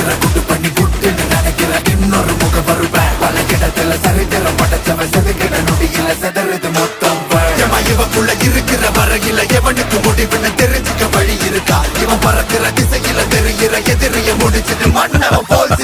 நினைக்கிற குட்டு பண்ணி குட்டுன்னு நினைக்கிற இன்னொரு முக வருவேன் பல கிடத்துல சரித்திரம் படைச்சவன் செதுக்கிட நொடியில செதறது மொத்தம் இவக்குள்ள இருக்கிற வரையில எவனுக்கு முடிவுன்னு தெரிஞ்சுக்க வழி இருக்கா இவன் பறக்கிற திசையில தெரிகிற எதிரிய முடிச்சுட்டு மன்னவன் போல்